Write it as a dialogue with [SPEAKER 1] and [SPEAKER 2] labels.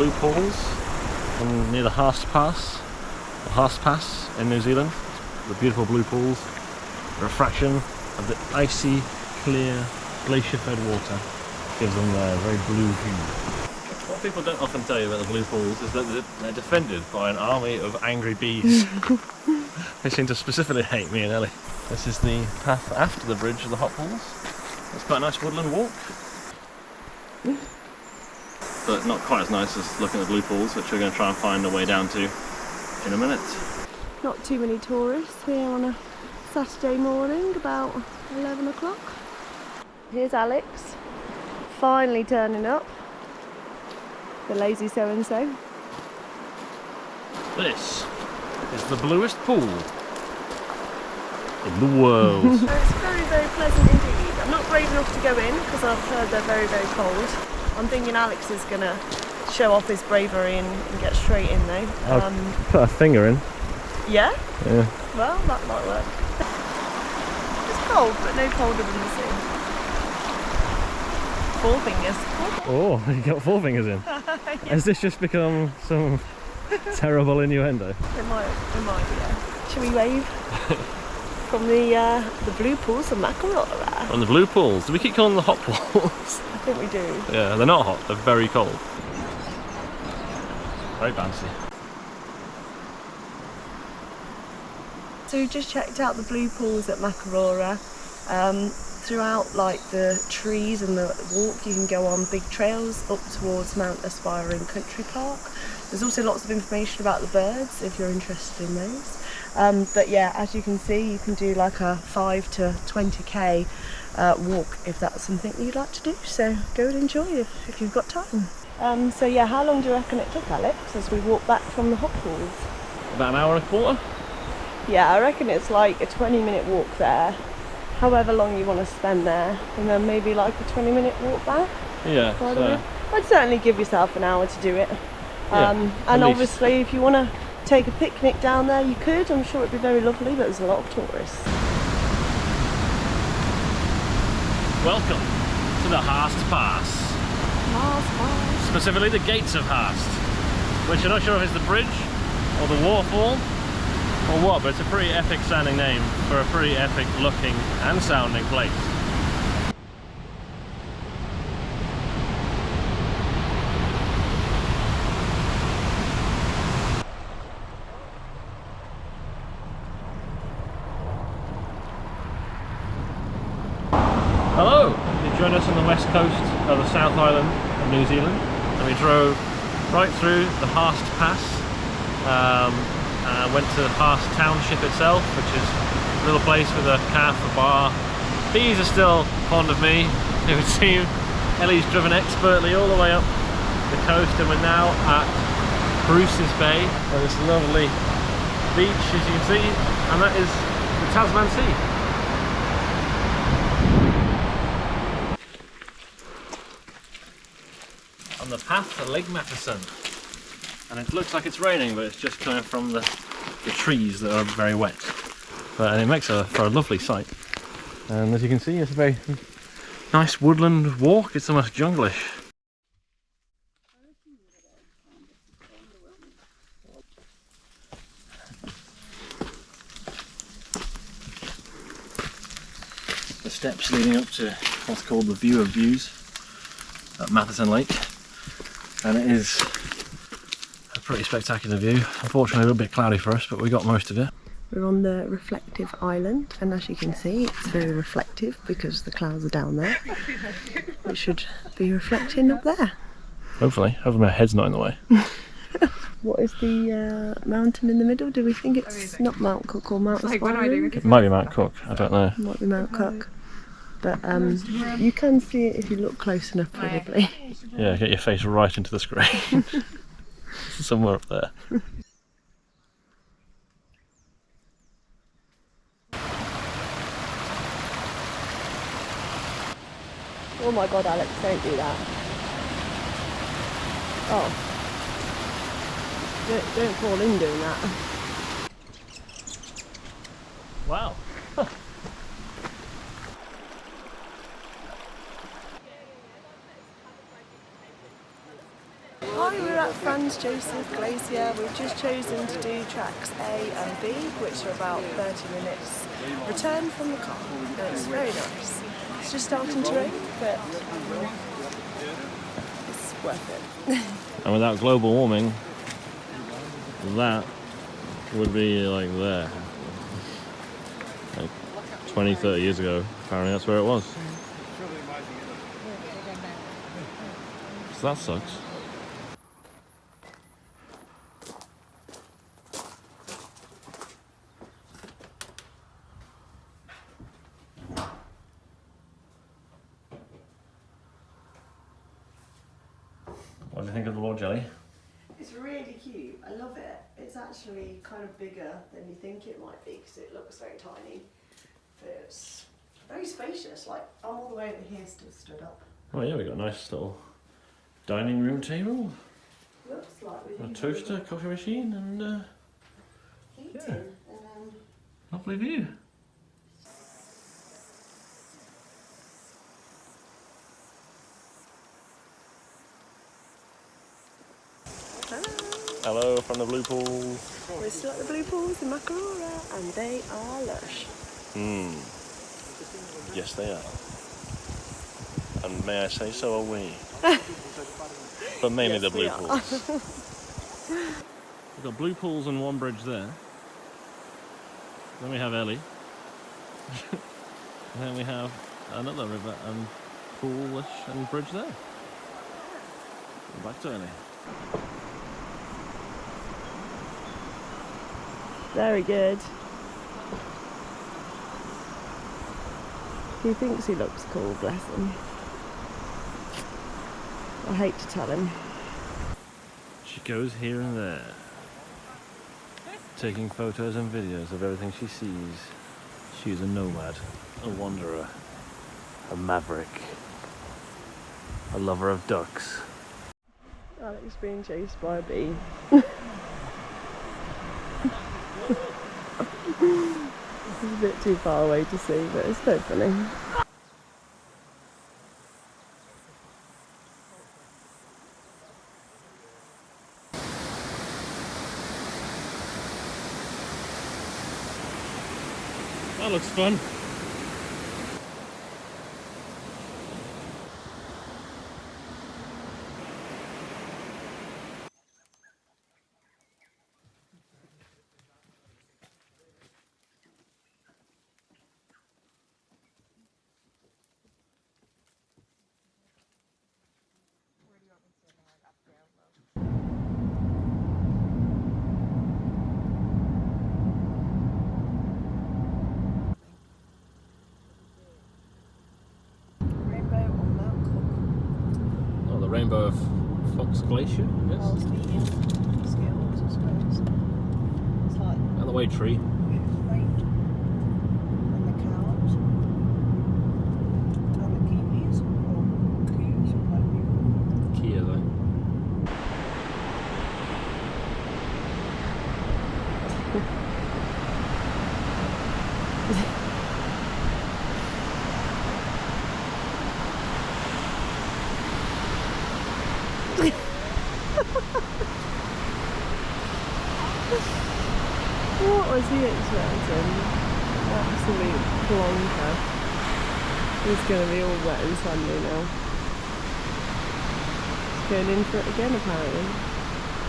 [SPEAKER 1] blue pools near the Haast Pass, or Haast Pass in New Zealand. The beautiful blue pools, the refraction of the icy, clear, glacier-fed water gives them a very blue hue. What people don't often tell you about the blue pools is that they're defended by an army of angry bees. They seem to specifically hate me and Ellie. This is the path after the bridge of the hot pools. It's quite a nice woodland walk. But not quite as nice as looking at the blue pools, which we're going to try and find a way down to in a minute.
[SPEAKER 2] Not too many tourists here on a Saturday morning, about 11 o'clock. Here's Alex, finally turning up. The lazy so-and-so.
[SPEAKER 1] This is the bluest pool in the world.
[SPEAKER 2] So it's very, very pleasant indeed. I'm not brave enough to go in because I've heard they're very, very cold. I'm thinking Alex is going to show off his bravery and get straight in though.
[SPEAKER 1] I'll put a finger in.
[SPEAKER 2] Yeah?
[SPEAKER 1] Yeah.
[SPEAKER 2] Well, that might work. It's cold, but no colder than the sea. 4 fingers.
[SPEAKER 1] Oh, you got 4 fingers in.
[SPEAKER 2] Yeah.
[SPEAKER 1] Has this just become some terrible innuendo?
[SPEAKER 2] It might, yeah. Shall we wave? From the blue pools of Makarora.
[SPEAKER 1] From the blue pools. Do we keep calling them the hot pools?
[SPEAKER 2] I think we do.
[SPEAKER 1] Yeah, they're not hot, they're very cold. Very fancy.
[SPEAKER 2] So we just checked out the blue pools at Makarora. Throughout like the trees and the walk you can go on big trails up towards Mount Aspiring Country Park. There's also lots of information about the birds if you're interested in those. But yeah, as you can see, you can do like a 5 to 20k walk if that's something that you'd like to do. So go and enjoy if you've got time. So yeah, how long do you reckon it took, Alex, as we walk back from the hot pools?
[SPEAKER 1] About an hour and a quarter?
[SPEAKER 2] Yeah, I reckon it's like a 20-minute walk there, however long you want to spend there, and then maybe like a 20-minute walk back.
[SPEAKER 1] Yeah, so
[SPEAKER 2] I'd certainly give yourself an hour to do it.
[SPEAKER 1] Yeah,
[SPEAKER 2] and obviously if you want to take a picnic down there you could. I'm sure it'd be very lovely, but there's a lot of tourists.
[SPEAKER 1] welcome to the Haast Pass.
[SPEAKER 2] Haast Pass.
[SPEAKER 1] Specifically the Gates of Haast, which I'm not sure if it's the bridge or the waterfall or what, but it's a pretty epic sounding name for a pretty epic looking and sounding place. Hello! You joined us on the west coast of the South Island of New Zealand, and we drove right through the Haast Pass. Went to Haast Township itself, which is a little place with a cafe, a bar. Bees are still fond of me, it would seem. Ellie's driven expertly all the way up the coast, and we're now at Bruce's Bay, where this lovely beach, as you can see, and that is the Tasman Sea. On the path to Lake Matheson, and it looks like it's raining, but it's just coming from the trees that are very wet, and it makes for a lovely sight. And as you can see, it's a very nice woodland walk. It's almost junglish. The steps leading up to what's called the View of Views at Matheson Lake, and it is a pretty spectacular view. Unfortunately a little bit cloudy for us, but we got most of it.
[SPEAKER 2] We're on the reflective island, and as you can see it's very reflective because the clouds are down there. It should be reflecting up there.
[SPEAKER 1] Hopefully my head's not in the way.
[SPEAKER 2] What is the mountain in the middle? Do we think it's not Mount Cook or Mount Aspiring?
[SPEAKER 1] It might be Mount Cook, I don't know.
[SPEAKER 2] It might be Mount Cook. But you can see it if you look close enough, probably.
[SPEAKER 1] Yeah, get your face right into the screen. Somewhere up there.
[SPEAKER 2] Oh my god, Alex, don't do that. Oh. Don't fall in doing that.
[SPEAKER 1] Wow.
[SPEAKER 2] Hi, we're at Franz Josef Glacier. We've just chosen to do tracks A and B, which are about 30 minutes return from the car. And it's very nice. It's just starting to rain, but it's worth it.
[SPEAKER 1] And without global warming, that would be like there. Like 20, 30 years ago, apparently that's where it was. So that sucks. What do you think of the Lord Jelly?
[SPEAKER 2] It's really cute. I love it. It's actually kind of bigger than you think it might be because it looks very tiny. But it's very spacious. Like, I'm all the way over here still stood up.
[SPEAKER 1] Oh yeah, we got a nice little dining room table.
[SPEAKER 2] Looks like we've
[SPEAKER 1] A
[SPEAKER 2] even
[SPEAKER 1] toaster,
[SPEAKER 2] got
[SPEAKER 1] coffee machine, and
[SPEAKER 2] heating.
[SPEAKER 1] yeah.
[SPEAKER 2] And
[SPEAKER 1] Lovely view. Hello from the Blue Pool.
[SPEAKER 2] we're still at the Blue Pools in Makarora, and they are lush.
[SPEAKER 1] Yes, they are. And may I say so are we. But mainly
[SPEAKER 2] Yes,
[SPEAKER 1] the Blue
[SPEAKER 2] we are.
[SPEAKER 1] Pools. We've got Blue Pools and one bridge there. Then we have Ellie. And then we have another river and poolish and bridge there. Back to Ellie.
[SPEAKER 2] Very good. He thinks he looks cool, bless him. I hate to tell him.
[SPEAKER 1] She goes here and there, taking photos and videos of everything she sees. She's a nomad, a wanderer, a maverick, a lover of ducks.
[SPEAKER 2] Alex being chased by a bee. It's a bit too far away to see, but it's so funny.
[SPEAKER 1] That looks fun.
[SPEAKER 2] Rainbow on Mount Cook.
[SPEAKER 1] Oh, the rainbow of Fox Glacier, I guess.
[SPEAKER 2] Whilst eating skills, I suppose. It's like
[SPEAKER 1] And the way tree.
[SPEAKER 2] rain. And the cows. And the kiwis. Or coos, or whatever you call them.
[SPEAKER 1] Kia though.
[SPEAKER 2] What was he expecting? Absolute plonker. He's going to be all wet and sandy now. He's going in for it again, apparently.